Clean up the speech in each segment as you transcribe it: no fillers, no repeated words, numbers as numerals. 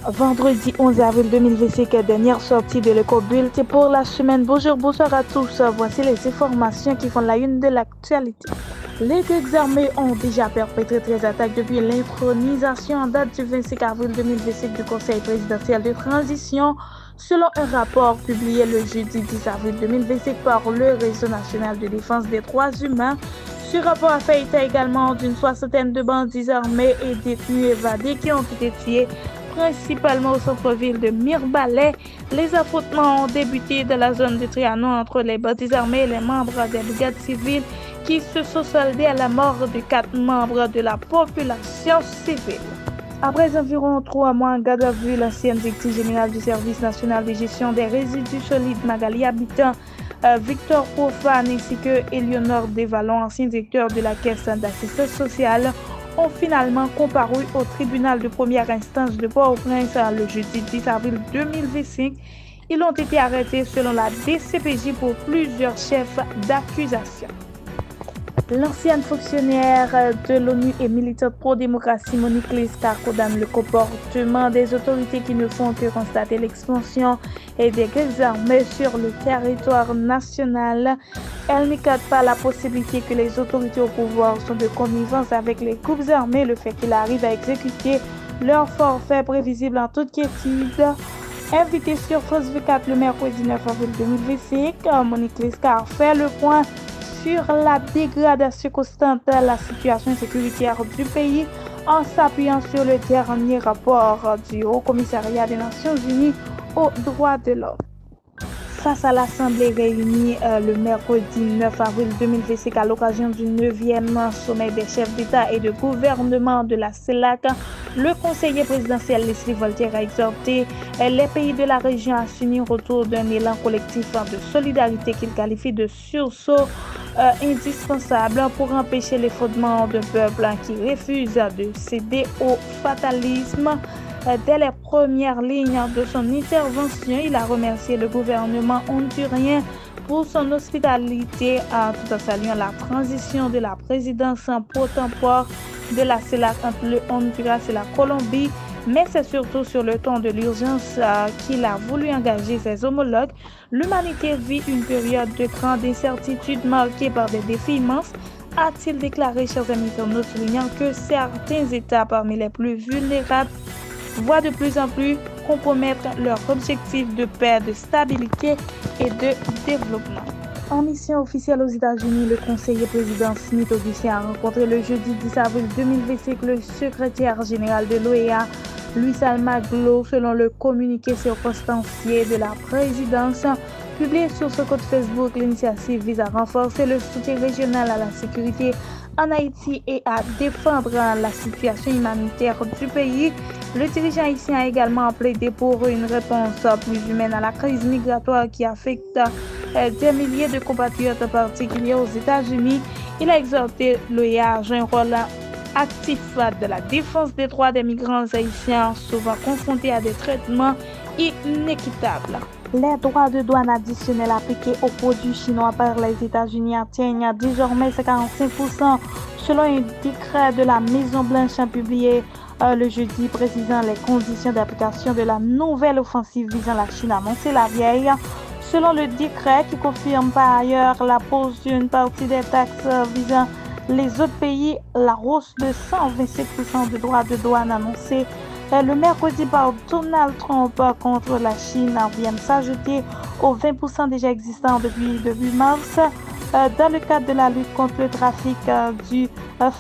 Vendredi 11 avril 2025, dernière sortie de l'éco-bulletin pour la semaine. Bonjour, bonsoir à tous. Voici les informations qui font la une de l'actualité. Les groupes armés ont déjà perpétré 13 attaques depuis l'intronisation en date du 25 avril 2025 du Conseil présidentiel de transition, selon un rapport publié le jeudi 10 avril 2025 par le Réseau national de défense des droits humains. Ce rapport a fait état également d'une soixantaine de bandits armés et détenus évadés qui ont été tués principalement au centre-ville de Mirbalais. Les affrontements ont débuté dans la zone de Trianon entre les bandits armés et les membres des brigades civiles qui se sont soldés à la mort de 4 membres de la population civile. Après environ 3 mois en garde à vue, l'ancienne directrice générale du Service national de gestion des résidus solides Magali Habitant, Victor Profane ainsi que Éléonore Desvallons, ancien directeur de la Caisse d'assistance sociale, ont finalement comparu au tribunal de première instance de Port-au-Prince le jeudi 10 avril 2025. Ils ont été arrêtés selon la DCPJ pour plusieurs chefs d'accusation. L'ancienne fonctionnaire de l'ONU et militante pro-démocratie Monique Lescar condamne le comportement des autorités qui ne font que constater l'expansion et des groupes armés sur le territoire national. Elle n'écarte pas la possibilité que les autorités au pouvoir sont de connivence avec les groupes armés, le fait qu'ils arrivent à exécuter leur forfait prévisible en toute quiétude. Invitée sur France 24 le mercredi 9 avril 2025, Monique Lescar fait le point sur la dégradation constante de la situation sécuritaire du pays en s'appuyant sur le dernier rapport du Haut Commissariat des Nations Unies aux droits de l'homme. Face à l'Assemblée réunie le mercredi 9 avril 2025 à l'occasion du 9e sommet des chefs d'État et de gouvernement de la CELAC, le conseiller présidentiel Leslie Voltaire a exhorté les pays de la région à s'unir autour d'un élan collectif de solidarité qu'il qualifie de sursaut indispensable pour empêcher l'effondrement d'un peuple qui refuse de céder au fatalisme. Dès les premières lignes de son intervention, il a remercié le gouvernement hondurien pour son hospitalité tout en saluant la transition de la présidence pro-tempore de la CELAC entre le Honduras et la Colombie, mais c'est surtout sur le ton de l'urgence qu'il a voulu engager ses homologues. L'humanité vit une période de grande incertitude marquée par des défis immenses, a-t-il déclaré, chers amis internautes, soulignant que certains États parmi les plus vulnérables voient de plus en plus compromettre leur objectif de paix, de stabilité et de développement. En mission officielle aux États-Unis, le conseiller président Smith Augustin a rencontré le jeudi 10 avril 2025 le secrétaire général de l'OEA, Luis Almagro, selon le communiqué circonstancié de la présidence. Publié sur ce compte Facebook, l'initiative vise à renforcer le soutien régional à la sécurité en Haïti et à défendre la situation humanitaire du pays. Le dirigeant haïtien a également plaidé pour une réponse plus humaine à la crise migratoire qui affecte des milliers de compatriotes, en particulier aux États-Unis. Il a exhorté l'OEA à jouer un rôle actif de la défense des droits des migrants haïtiens, souvent confrontés à des traitements inéquitables. Les droits de douane additionnels appliqués aux produits chinois par les États-Unis atteignent désormais 45%, selon un décret de la Maison-Blanche publié le jeudi précisant les conditions d'application de la nouvelle offensive visant la Chine, a annoncé la veille. Selon le décret qui confirme par ailleurs la pose d'une partie des taxes visant les autres pays, la hausse de 127% de droits de douane annoncée le mercredi par Donald Trump contre la Chine vient s'ajouter aux 20% déjà existants depuis début mars dans le cadre de la lutte contre le trafic du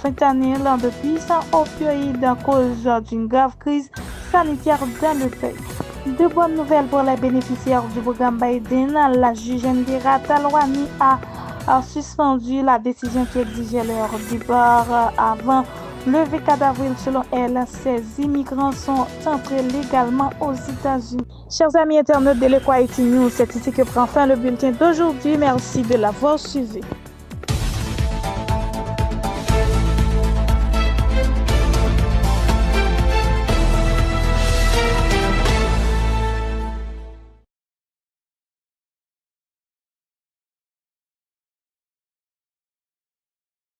fentanyl de puissants opioïdes à cause d'une grave crise sanitaire dans le pays. De bonnes nouvelles pour les bénéficiaires du programme Biden. La juge Indira Talwani a suspendu la décision qui exigeait leur départ avant le 24 avril. Selon elle, ces immigrants sont entrés légalement aux États-Unis. Chers amis internautes de l'Eco Haïti News, c'est ici que prend fin le bulletin d'aujourd'hui. Merci de l'avoir suivi.